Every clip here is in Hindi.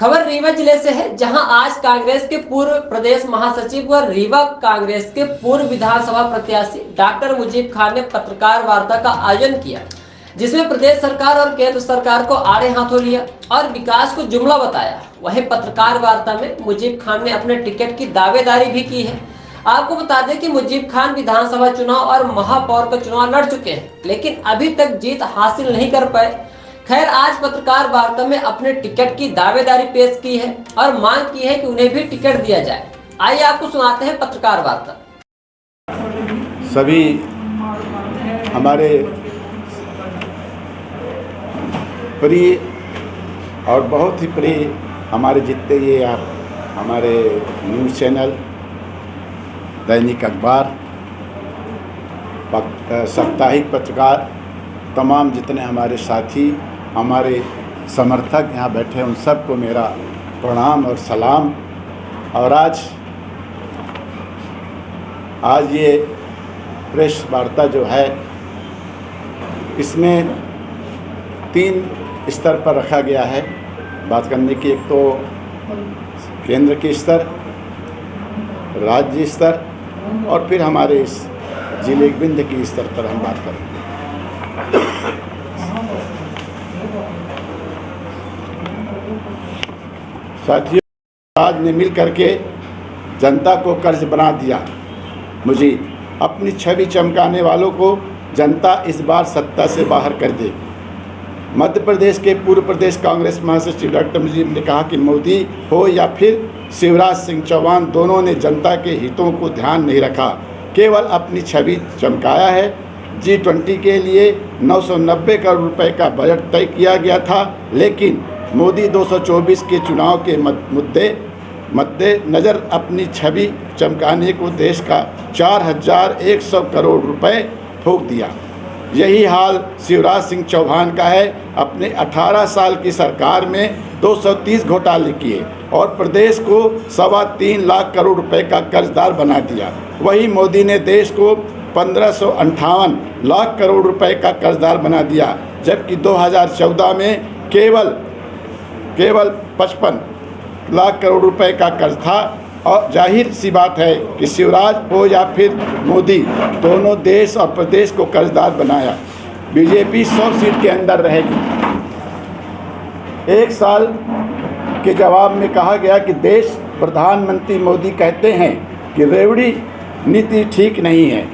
खबर रीवा जिले से है, जहां आज कांग्रेस के पूर्व प्रदेश महासचिव व रीवा कांग्रेस के पूर्व विधानसभा प्रत्याशी डॉक्टर मुजीब खान ने पत्रकार वार्ता का आयोजन किया, जिसमें प्रदेश सरकार और केंद्र सरकार को आड़े हाथों लिया और विकास को जुमला बताया। वहीं पत्रकार वार्ता में मुजीब खान ने अपने टिकट की दावेदारी भी की है। आपको बता दें कि मुजीब खान विधानसभा चुनाव और महापौर का चुनाव लड़ चुके हैं, लेकिन अभी तक जीत हासिल नहीं कर पाए। खैर, आज पत्रकार वार्ता में अपने टिकट की दावेदारी पेश की है और मांग की है कि उन्हें भी टिकट दिया जाए। आइए आपको सुनाते हैं पत्रकार वार्ता। सभी हमारे प्रिय और बहुत ही प्रिय हमारे जितने ये आप हमारे न्यूज़ चैनल, दैनिक अखबार, साप्ताहिक पत्रकार, तमाम जितने हमारे साथी, हमारे समर्थक यहाँ बैठे हैं, उन सबको मेरा प्रणाम और सलाम। और आज ये प्रेस वार्ता जो है, इसमें 3 स्तर पर रखा गया है बात करने की। एक तो केंद्र के स्तर, राज्य स्तर और फिर हमारे इस जिले बिंद की स्तर पर हम बात करेंगे। साथियों, आज ने मिल करके जनता को कर्ज बना दिया। मुझे अपनी छवि चमकाने वालों को जनता इस बार सत्ता से बाहर कर देगी। मध्य प्रदेश के पूर्व प्रदेश कांग्रेस महासचिव डॉक्टर मुजीब ने कहा कि मोदी हो या फिर शिवराज सिंह चौहान, दोनों ने जनता के हितों को ध्यान नहीं रखा, केवल अपनी छवि चमकाया है। G20 के लिए 990 करोड़ रुपए का बजट तय किया गया था, लेकिन मोदी 224 के चुनाव के मद्देनज़र अपनी छवि चमकाने को देश का 4100 करोड़ रुपए फूंक दिया। यही हाल शिवराज सिंह चौहान का है। अपने 18 साल की सरकार में 230 घोटाले किए और प्रदेश को 3.25 लाख करोड़ रुपए का कर्जदार बना दिया। वही मोदी ने देश को 1558 लाख करोड़ रुपए का कर्जदार बना दिया, जबकि 2014 में केवल 55 लाख करोड़ रुपए का कर्ज था। और जाहिर सी बात है कि शिवराज हो या फिर मोदी, दोनों देश और प्रदेश को कर्जदार बनाया। बीजेपी 100 सीट के अंदर रहेगी। 1 साल के जवाब में कहा गया कि देश प्रधानमंत्री मोदी कहते हैं कि रेवड़ी नीति ठीक नहीं है,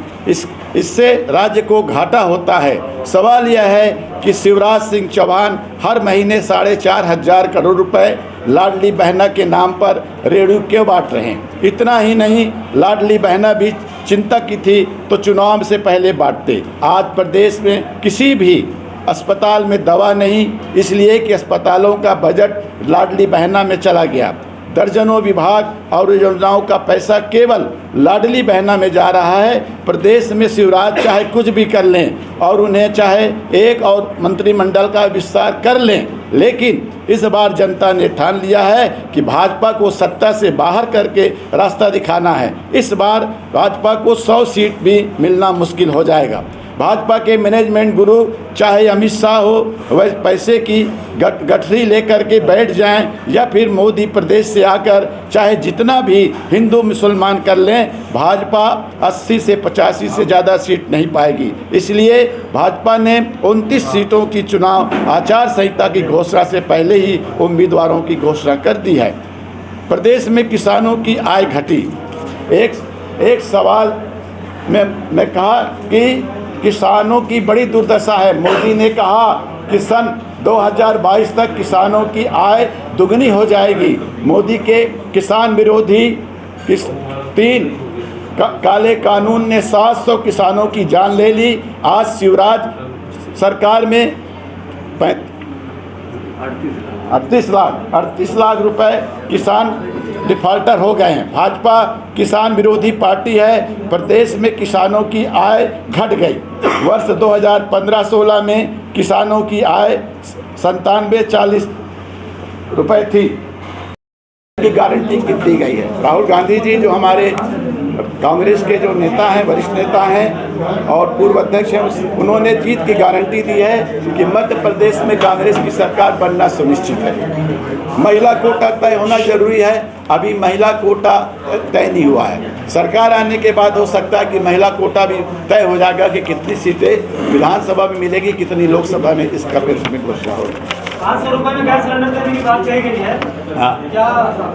इससे राज्य को घाटा होता है। सवाल यह है कि शिवराज सिंह चौहान हर महीने 4500 करोड़ रुपए लाडली बहना के नाम पर रेडियो क्यों बांट रहे हैं। इतना ही नहीं, लाडली बहना भी चिंता की थी तो चुनाव से पहले बांटते। आज प्रदेश में किसी भी अस्पताल में दवा नहीं, इसलिए कि अस्पतालों का बजट लाडली बहना में चला गया। दर्जनों विभाग और योजनाओं का पैसा केवल लाडली बहना में जा रहा है। प्रदेश में शिवराज चाहे कुछ भी कर लें और उन्हें चाहे एक और मंत्रिमंडल का विस्तार कर लें, लेकिन इस बार जनता ने ठान लिया है कि भाजपा को सत्ता से बाहर करके रास्ता दिखाना है। इस बार भाजपा को 100 सीट भी मिलना मुश्किल हो जाएगा। भाजपा के मैनेजमेंट गुरु चाहे अमित शाह हो, वह पैसे की गठरी लेकर के बैठ जाएं या फिर मोदी प्रदेश से आकर चाहे जितना भी हिंदू मुसलमान कर लें, भाजपा 80 से 85 से ज़्यादा सीट नहीं पाएगी। इसलिए भाजपा ने 29 सीटों की चुनाव आचार संहिता की घोषणा से पहले ही उम्मीदवारों की घोषणा कर दी है। प्रदेश में किसानों की आय घटी। एक सवाल में मैं कहा कि किसानों की बड़ी दुर्दशा है। मोदी ने कहा कि सन 2022 तक किसानों की आय दुगनी हो जाएगी। मोदी के किसान विरोधी 3 काले कानून ने 700 किसानों की जान ले ली। आज शिवराज सरकार में 38 लाख रुपए किसान डिफाल्टर हो गए हैं। भाजपा किसान विरोधी पार्टी है। प्रदेश में किसानों की आय घट गई। वर्ष 2015-16 में किसानों की आय 97-40 रुपए थी की गारंटी दी गई है। राहुल गांधी जी जो हमारे कांग्रेस के जो नेता हैं, वरिष्ठ नेता हैं और पूर्व अध्यक्ष हैं, उन्होंने जीत की गारंटी दी है कि मध्य प्रदेश में कांग्रेस की सरकार बनना सुनिश्चित है। महिला कोटा तय होना जरूरी है। अभी महिला कोटा तय नहीं हुआ है। सरकार आने के बाद हो सकता है कि महिला कोटा भी तय हो जाएगा कि कितनी सीटें विधानसभा में मिलेगी, कितनी लोकसभा में, इसका फिर उसमें घोषणा होगी। 500 रुपये में गैस सिलेंडर देने की बात कही गई है। हाँ, क्या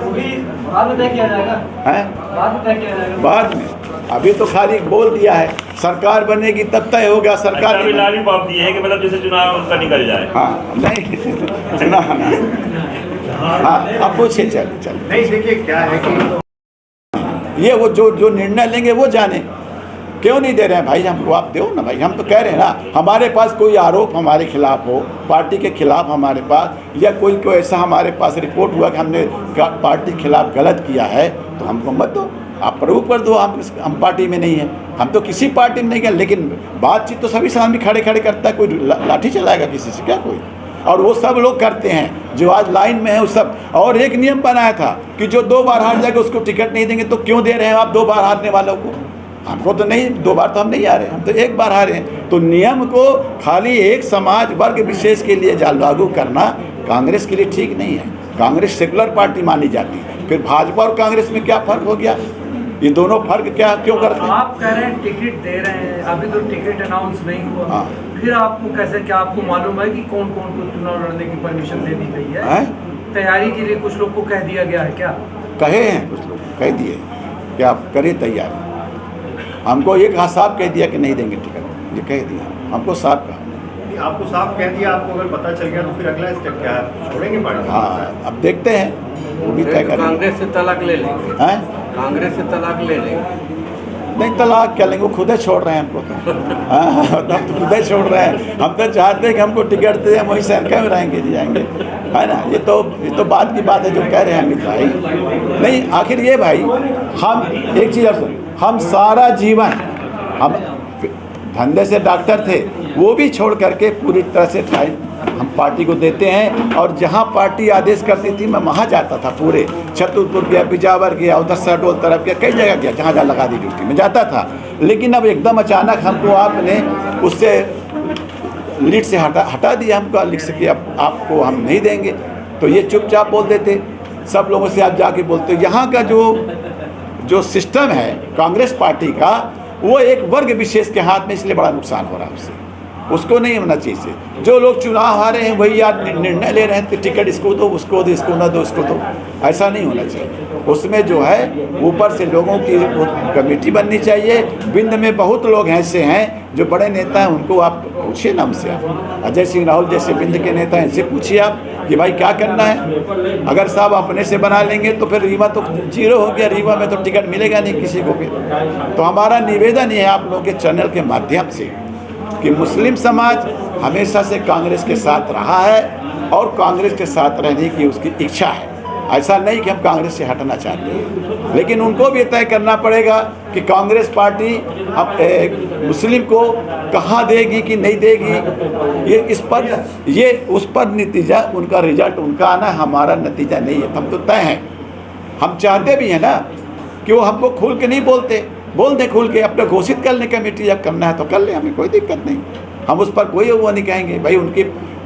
वो भी बाद में तय किया जाएगा? है बाद में तय किया जाएगा? बाद में, अभी तो खाली बोल दिया है। सरकार बनेगी तब तय होगा। सरकार अभी लॉलीपॉप दिए है कि मतलब जैसे चुनाव उनका निकल जाए। हाँ, नहीं ना, हाँ, अब पूछे चल नहीं, देखिए क्या है कि ये वो जो निर्णय लेंगे वो जाने। क्यों नहीं दे रहे हैं भाई हमको? आप दो ना भाई। हम तो कह रहे हैं ना, हमारे पास कोई आरोप हमारे खिलाफ हो, पार्टी के खिलाफ हमारे पास, या कोई ऐसा हमारे पास रिपोर्ट हुआ कि हमने पार्टी के खिलाफ गलत किया है, तो हमको मत दो, आप प्रूव कर दो। हम पार्टी में नहीं हैं, हम तो किसी पार्टी में नहीं गए, लेकिन बातचीत तो सभी सामने खड़े खड़े करता है। कोई लाठी चलाएगा किसी से क्या कोई? और वो सब लोग करते हैं जो आज लाइन में है वो सब। और एक नियम बनाया था कि जो 2 बार हार जाएगा उसको टिकट नहीं देंगे। तो क्यों दे रहे हैं आप 2 बार हारने वालों को? हमको तो नहीं, 2 बार तो हम नहीं हारे, हम तो 1 बार हारे हैं। तो नियम को खाली एक समाज वर्ग विशेष के लिए लागू करना कांग्रेस के लिए ठीक नहीं है। कांग्रेस सेकुलर पार्टी मानी जाती है। फिर भाजपा और कांग्रेस में क्या फर्क हो गया? ये दोनों फर्क क्या क्यों करते हैं? आप कह रहे हैं टिकट दे रहे हैं, अभी तो टिकट अनाउंस नहीं हुआ। हाँ। फिर आपको कैसे, क्या आपको मालूम है कि कौन कौन को चुनाव लड़ने की परमिशन दे दी गई है? तैयारी के लिए कुछ लोग को कह दिया गया है क्या? कहे हैं कुछ लोग, कह दिए कि आप करें तैयारी। हमको एक साफ कह दिया कि नहीं देंगे टिकट, ये कह दिया हमको साफ कहा। आपको साफ कह दिया, आपको अगर पता चल गया तो फिर अगला स्टेप क्या है? छोड़ेंगे पार्टी? हाँ, अब देखते हैं, वो भी तय करेंगे। कांग्रेस से तलाक ले लेंगे? हैं? कांग्रेस से तलाक ले लेंगे? नहीं, तलाक क्या लेंगे, वो खुद ही छोड़ रहे हैं हमको तो। हाँ, हम तो खुद ही छोड़ रहे हैं। हम तो चाहते हैं कि हमको टिकट दे, हम वहीं सरकार में रहेंगे, जाएंगे, है ना। ये तो बात की बात है जो कह रहे हैं अमित भाई। नहीं, आखिर ये भाई, हम एक चीज़ और सुन, हम सारा जीवन, हम धंधे से डॉक्टर थे, वो भी छोड़ करके पूरी तरह से टाइम हम पार्टी को देते हैं। और जहाँ पार्टी आदेश करती थी मैं वहाँ जाता था। पूरे छतरपुर गया, बिजावर गया, उधर सहडोल तरफ गया, कई जगह गया, जहाँ जहाँ लगा दी ड्यूटी में जाता था। लेकिन अब एकदम अचानक हमको आपने उससे लीड से हटा दिया हमको, लीड से कि अब आपको हम नहीं देंगे। तो ये चुपचाप बोल देते, सब लोगों से आप जाके बोलते। यहाँ का जो सिस्टम है कांग्रेस पार्टी का, वो एक वर्ग विशेष के हाथ में, इसलिए बड़ा नुकसान हो रहा है उससे। उसको नहीं होना चाहिए। जो लोग चुनाव हारे हैं वही यार निर्णय ले रहे हैं कि टिकट इसको दो, उसको दो, इसको ना दो, उसको दो। ऐसा नहीं होना चाहिए। उसमें जो है ऊपर से लोगों की कमेटी बननी चाहिए। बिंद में बहुत लोग ऐसे हैं जो बड़े नेता हैं, उनको आप पूछिए ना, हमसे आप अजय सिंह राहुल जैसे बिंद के नेता हैं, इनसे पूछिए आप कि भाई क्या करना है। अगर साहब अपने से बना लेंगे तो फिर रीवा तो 0 हो गया, रीवा में तो टिकट मिलेगा नहीं किसी को भी। तो हमारा निवेदन है आप लोगों के चैनल के माध्यम से कि मुस्लिम समाज हमेशा से कांग्रेस के साथ रहा है और कांग्रेस के साथ रहने की उसकी इच्छा है। ऐसा नहीं कि हम कांग्रेस से हटना चाहते हैं, लेकिन उनको भी तय करना पड़ेगा कि कांग्रेस पार्टी अब मुस्लिम को कहाँ देगी कि नहीं देगी। ये उस पर नतीजा, उनका रिजल्ट उनका आना, हमारा नतीजा नहीं है। हम तो तय हैं। हम चाहते भी हैं ना कि वो हमको खुल के नहीं बोल दे खुल के, अपना घोषित कर लें कमेटी, जब करना है तो कर ले, हमें कोई दिक्कत नहीं। हम उस पर कोई वो नहीं कहेंगे भाई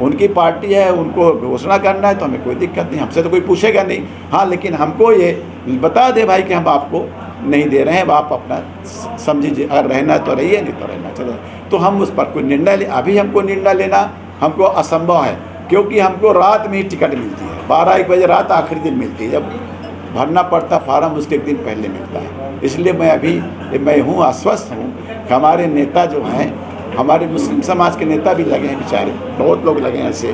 उनकी पार्टी है, उनको घोषणा करना है तो हमें कोई दिक्कत नहीं, हमसे तो कोई पूछेगा नहीं। हाँ, लेकिन हमको ये बता दे भाई कि हम आपको नहीं दे रहे हैं, आप अपना समझिए, अगर रहना है तो रहिए, नहीं तो रहना चले। तो हम उस पर कोई निर्णय ले, अभी हमको निर्णय लेना हमको असंभव है, क्योंकि हमको रात में ही टिकट मिलती है, 12-1 बजे रात आखिरी दिन मिलती है। जब भरना पड़ता फार्म उसके एक दिन पहले मिलता है। इसलिए मैं हूँ आश्वस्त हूँ कि हमारे नेता जो हैं, हमारे मुस्लिम समाज के नेता भी लगे हैं बेचारे, बहुत लोग लगे हैं ऐसे